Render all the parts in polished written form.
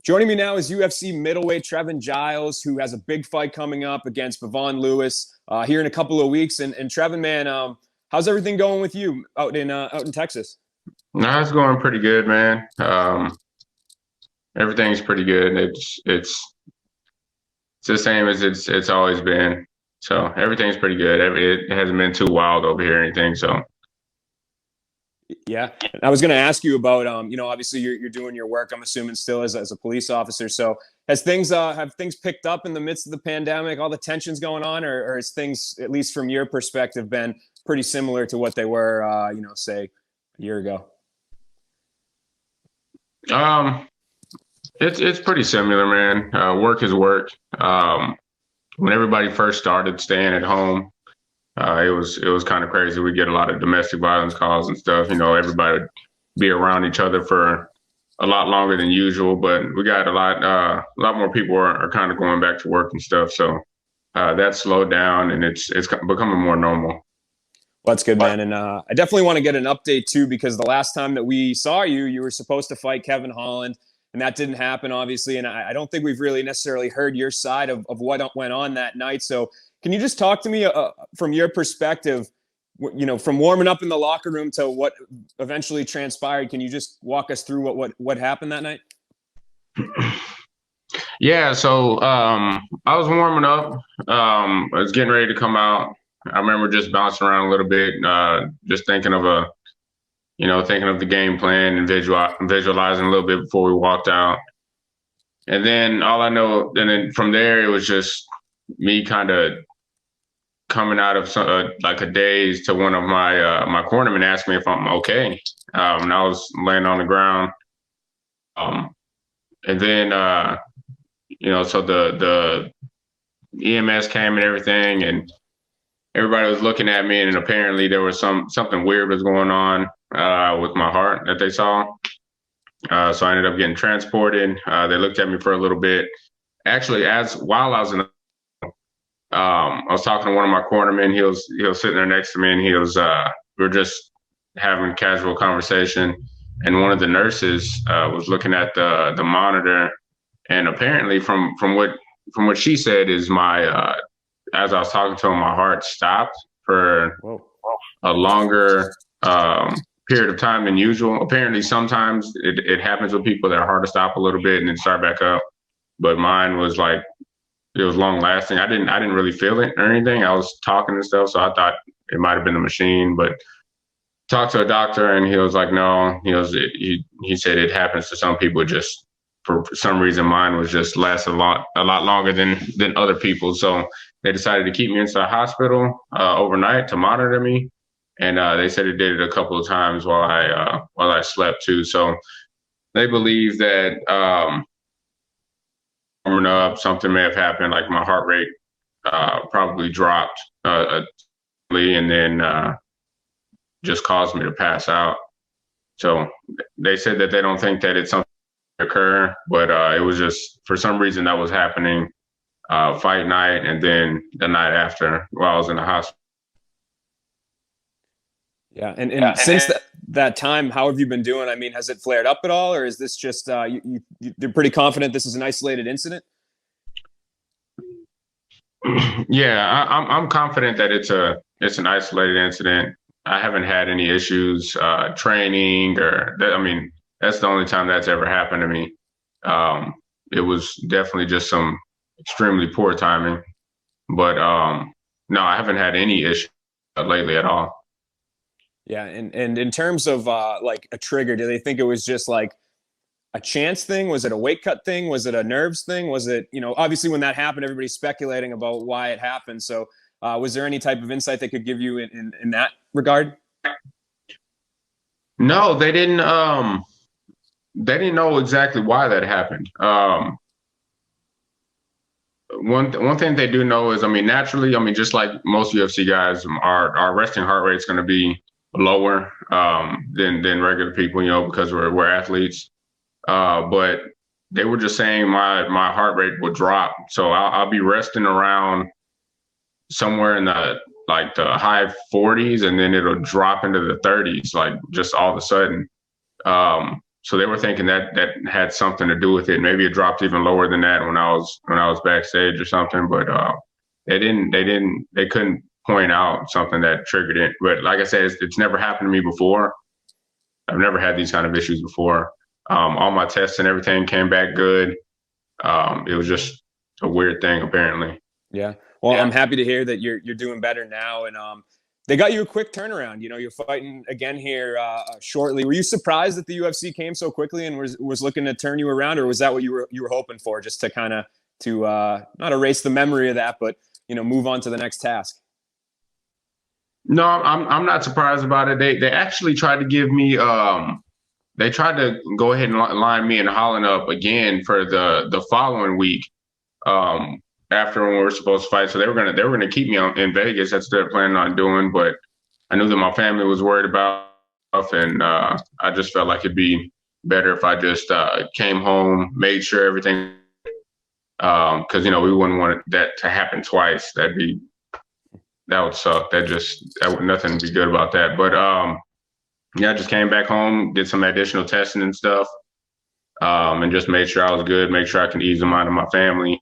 Joining me now is UFC middleweight Trevin Giles, who has a big fight coming up against Bevon Lewis here in a couple of weeks. And Trevin, man, how's everything going with you out in Texas? No, it's going pretty good, man. Everything's pretty good. It's the same as it's always been. So everything's pretty good. It hasn't been too wild over here or anything. So Yeah, I was going to ask you about, obviously you're doing your work. I'm assuming still as a police officer. So has things have things picked up in the midst of the pandemic? All the tensions going on, or has things, at least from your perspective, been pretty similar to what they were, say a year ago? um, it's pretty similar, man. Work is work. When everybody first started staying at home, it was kind of crazy. We get a lot of domestic violence calls and stuff. Everybody would be around each other for a lot longer than usual. But we got a lot more people are kind of going back to work and stuff. So that slowed down, and it's becoming more normal. Well, that's good, man. And I definitely want to get an update too, because the last time that we saw you, you were supposed to fight Kevin Holland, and that didn't happen, obviously. And I don't think we've really necessarily heard your side of what went on that night. So can you just talk to me from your perspective, from warming up in the locker room to what eventually transpired? Can you just walk us through what happened that night? Yeah, so I was warming up. I was getting ready to come out. I remember just bouncing around a little bit, just thinking of the game plan and visualizing a little bit before we walked out. And then and then from there, it was just me kind of coming out of like a daze to one of my cornermen asked me if I'm okay. And I was laying on the ground. And then, so the EMS came and everything, and everybody was looking at me, and apparently there was something weird was going on with my heart that they saw. So I ended up getting transported. They looked at me for a little bit. Actually, while I was in I was talking to one of my cornermen. He was sitting there next to me, and we were just having a casual conversation. And one of the nurses was looking at the monitor, and apparently from what she said is as I was talking to him, my heart stopped for a longer period of time than usual. Apparently, sometimes it happens with people, their heart will stop a little bit and then start back up. But mine was like, it was long lasting. I didn't really feel it or anything. I was talking and stuff, so I thought it might have been the machine. But talked to a doctor, and he was like, no. He said it happens to some people. Just for some reason, mine was just last a lot longer than other people. So they decided to keep me inside the hospital overnight to monitor me, and they said it did it a couple of times while I slept too. So they believe that warming up, something may have happened, like my heart rate probably dropped, and then just caused me to pass out. So they said that they don't think that it's something that occur, but it was just for some reason that was happening fight night, and then the night after while I was in the hospital. Yeah, and since that time, how have you been doing? I mean, has it flared up at all, or is this just you're pretty confident this is an isolated incident? Yeah, I'm confident that it's an isolated incident. I haven't had any issues training that's the only time that's ever happened to me. It was definitely just some extremely poor timing, but no, I haven't had any issues lately at all. Yeah, and in terms of like a trigger, do they think it was just like a chance thing? Was it a weight cut thing? Was it a nerves thing? Was it, obviously when that happened, everybody's speculating about why it happened. So was there any type of insight they could give you in that regard? No, they didn't. They didn't know exactly why that happened. One thing they do know is, naturally, just like most UFC guys, our resting heart rate is going to be lower than regular people, because we're athletes. But they were just saying my heart rate would drop, so I'll be resting around somewhere in the high 40s, and then it'll drop into the 30s, like just all of a sudden. So they were thinking that that had something to do with it. Maybe it dropped even lower than that when I was backstage or something. But they couldn't point out something that triggered it. But like I said, it's never happened to me before. I've never had these kind of issues before. All my tests and everything came back good. It was just a weird thing, apparently. Yeah. Well, I'm happy to hear that you're doing better now, and they got you a quick turnaround. You know, you're fighting again here shortly. Were you surprised that the UFC came so quickly and was looking to turn you around, or was that what you were hoping for, just to kind of not erase the memory of that, but move on to the next task? No, I'm not surprised about it. They actually tried to give me they tried to go ahead and line me and Holland up again for the following week after when we were supposed to fight. So they were gonna keep me in Vegas. That's what they're planning on doing. But I knew that my family was worried about stuff, and I just felt like it'd be better if I just came home, made sure everything, because we wouldn't want that to happen twice. That would suck. That would nothing be good about that. But I just came back home, did some additional testing and stuff, and just made sure I was good, make sure I can ease the mind of my family.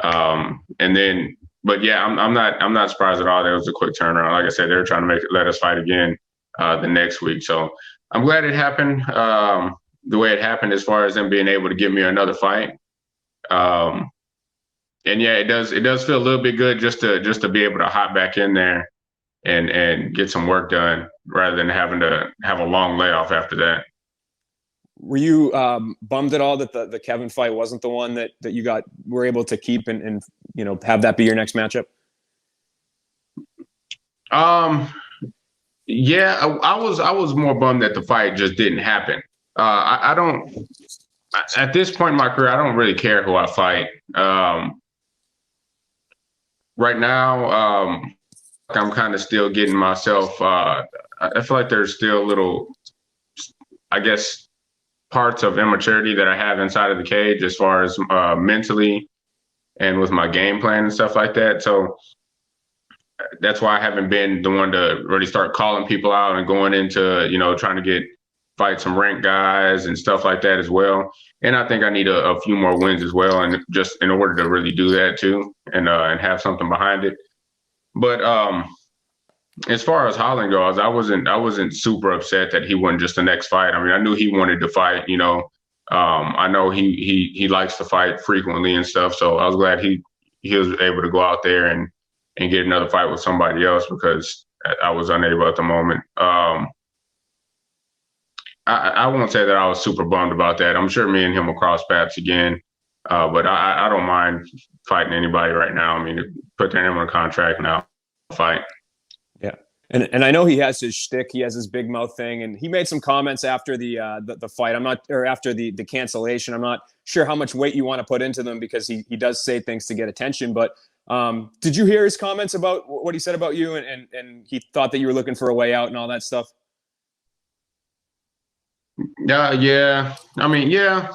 And then, but yeah, I'm not surprised at all. That was a quick turnaround. Like I said, they're trying to let us fight again the next week. So I'm glad it happened the way it happened, as far as them being able to give me another fight. And yeah, it does feel a little bit good just to be able to hop back in there and get some work done rather than having to have a long layoff after that. Were you bummed at all that the Kevin fight wasn't the one that you were able to keep and have that be your next matchup? Yeah, I was more bummed that the fight just didn't happen. I don't, at this point in my career, I don't really care who I fight. Right now, I'm kind of still getting myself. I feel like there's still little, I guess, parts of immaturity that I have inside of the cage, as far as mentally and with my game plan and stuff like that. So that's why I haven't been the one to really start calling people out and going into, trying to fight some ranked guys and stuff like that as well. And I think I need a few more wins as well, and just in order to really do that too, and have something behind it. But as far as Holland goes, I wasn't super upset that he won just the next fight. I mean, I knew he wanted to fight. I know he likes to fight frequently and stuff. So I was glad he was able to go out there and get another fight with somebody else, because I was unable at the moment. I won't say that I was super bummed about that. I'm sure me and him will cross paths again. But I don't mind fighting anybody right now. I mean, put their name on a contract now, fight. Yeah. And I know he has his shtick. He has his big mouth thing, and he made some comments after the fight. After the cancellation. I'm not sure how much weight you want to put into them, because he does say things to get attention. But did you hear his comments about what he said about you, and he thought that you were looking for a way out and all that stuff? Yeah. I mean, yeah.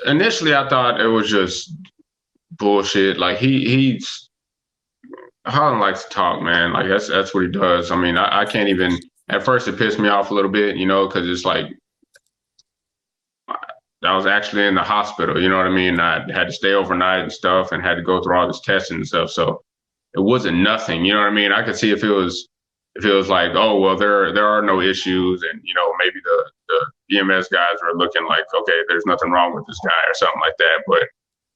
Initially, I thought it was just bullshit. Like Holland likes to talk, man. Like that's what he does. I mean, I can't even. At first, it pissed me off a little bit, because it's like I was actually in the hospital. You know what I mean? I had to stay overnight and stuff, and had to go through all this testing and stuff. So it wasn't nothing. You know what I mean? I could see if it was like, oh well, there are no issues, and maybe the EMS guys are looking like, okay, there's nothing wrong with this guy or something like that. But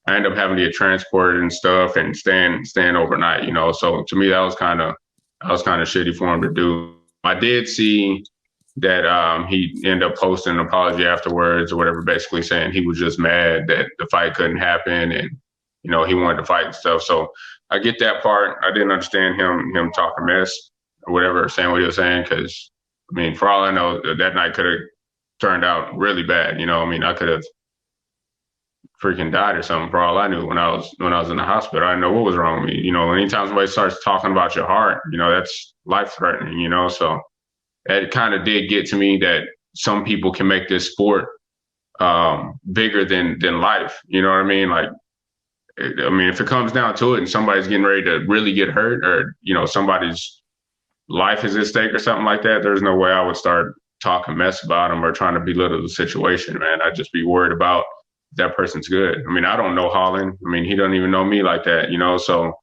I ended up having to get transported and stuff and staying overnight, So to me, that was kind of shitty for him to do. I did see that he ended up posting an apology afterwards or whatever, basically saying he was just mad that the fight couldn't happen, and he wanted to fight and stuff. So I get that part. I didn't understand him talking mess or whatever, saying what he was saying, because I mean, for all I know, that night could have turned out really bad. I mean, I could have freaking died or something, for all I knew, when I was in the hospital. I didn't know what was wrong with me. Anytime somebody starts talking about your heart, that's life threatening, So it kind of did get to me that some people can make this sport bigger than life. You know what I mean? Like, I mean, if it comes down to it and somebody's getting ready to really get hurt, or, somebody's life is at stake or something like that, there's no way I would start talking mess about him or trying to belittle the situation, man. I'd just be worried about if that person's good. I mean, I don't know Holland. I mean, he doesn't even know me like that, you know? So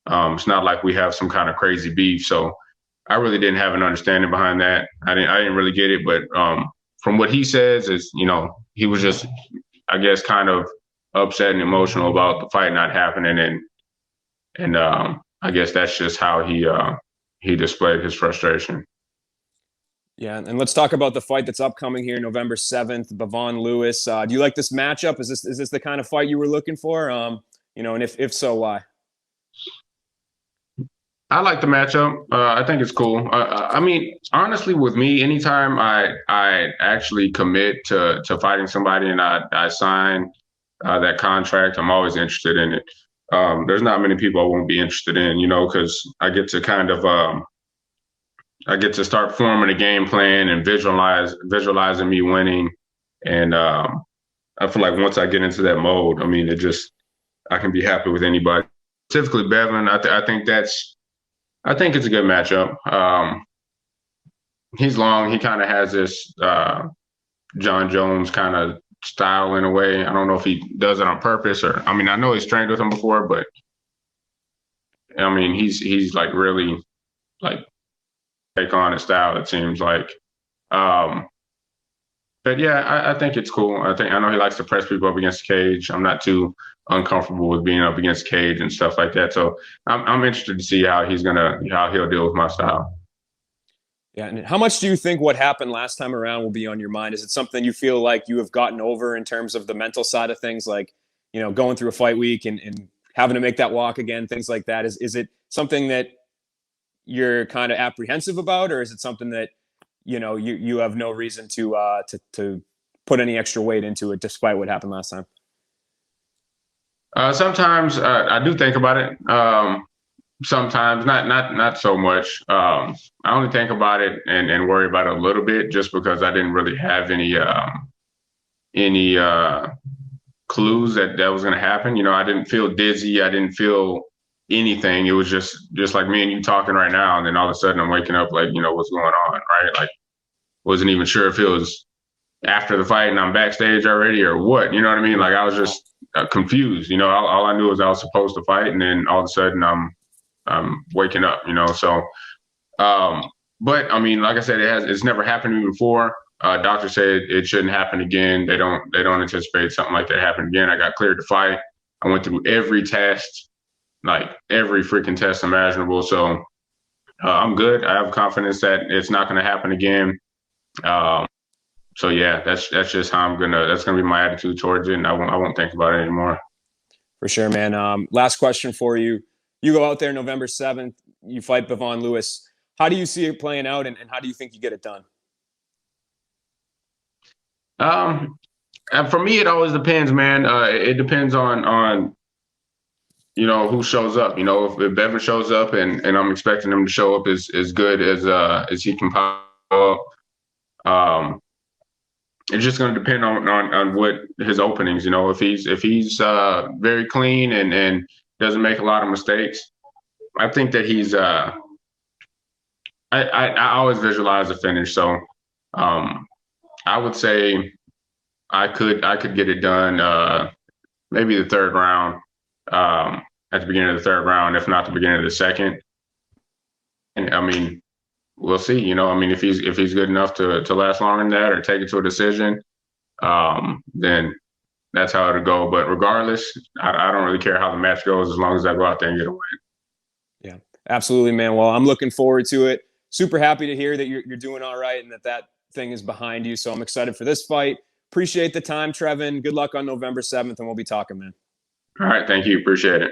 it's not like we have some kind of crazy beef. So I really didn't have an understanding behind that. I didn't really get it. But from what he says is, you know, he was just, I guess, kind of upset and emotional about the fight not happening. And I guess that's just how he displayed his frustration. Yeah, and let's talk about the fight that's upcoming here, November 7th, Bevon Lewis. Do you like this matchup? Is this the kind of fight you were looking for? You know, and if so, why? I like the matchup. I think it's cool. I mean, honestly, with me, anytime I actually commit to fighting somebody and I sign that contract, I'm always interested in it. There's not many people I won't be interested in, you know, because I get to kind of I get to start forming a game plan and visualizing me winning. And I feel like once I get into that mode, I mean, I can be happy with anybody. Specifically, Bevon, I think it's a good matchup. He's long. He kind of has this John Jones kind of style in a way. I don't know if he does it on purpose or, I mean, I know he's trained with him before, but I mean, he's like really like take on his style, it seems like. But yeah, I think it's cool. I know he likes to press people up against the cage. I'm not too uncomfortable with being up against the cage and stuff like that. So I'm interested to see how he'll deal with my style. Yeah, and how much do you think what happened last time around will be on your mind? Is it something you feel like you have gotten over in terms of the mental side of things, like, you know, going through a fight week and having to make that walk again, things like that? Is it something that you're kind of apprehensive about, or is it something that, you know, you have no reason to put any extra weight into it despite what happened last time? Sometimes I do think about it. Sometimes not so much. I only think about it and worry about it a little bit just because I didn't really have any clues that was going to happen. You know, I didn't feel dizzy. I didn't feel anything. It was just like me and you talking right now, and then all of a sudden I'm waking up like, you know, what's going on, right? Like, wasn't even sure if it was after the fight and I'm backstage already or what. You know what I mean? Like, I was just confused. You know, all I knew was I was supposed to fight, and then all of a sudden I'm waking up. You know, so. But I mean, like I said, it's never happened to me before. Doctor said it shouldn't happen again. They don't anticipate something like that happening again. I got cleared to fight. I went through every test, like every freaking test imaginable. So I'm good. I have confidence that it's not going to happen again. So yeah, that's just how that's gonna be my attitude towards it, and I won't think about it anymore. For sure, man. Last question for you. You go out there November 7th, you fight Bevon Lewis. How do you see it playing out, and how do you think you get it done? And for me, it always depends, man. It depends on you know, who shows up. You know, if Bevon shows up and I'm expecting him to show up as good as he can pop up. It's just going to depend on what his openings. You know, if he's very clean and doesn't make a lot of mistakes, I think that he's. I always visualize the finish, so I would say I could get it done maybe the third round, at the beginning of the third round, if not the beginning of the second. And I mean, we'll see. You know, I mean, if he's good enough to last longer than that or take it to a decision, then that's how it'll go. But regardless, I don't really care how the match goes as long as I go out there and get a win. Yeah, absolutely, man. Well, I'm looking forward to it. Super happy to hear that you're doing all right and that thing is behind you. So I'm excited for this fight. Appreciate the time, Trevin. Good luck on November 7th, and we'll be talking, man. All right. Thank you. Appreciate it.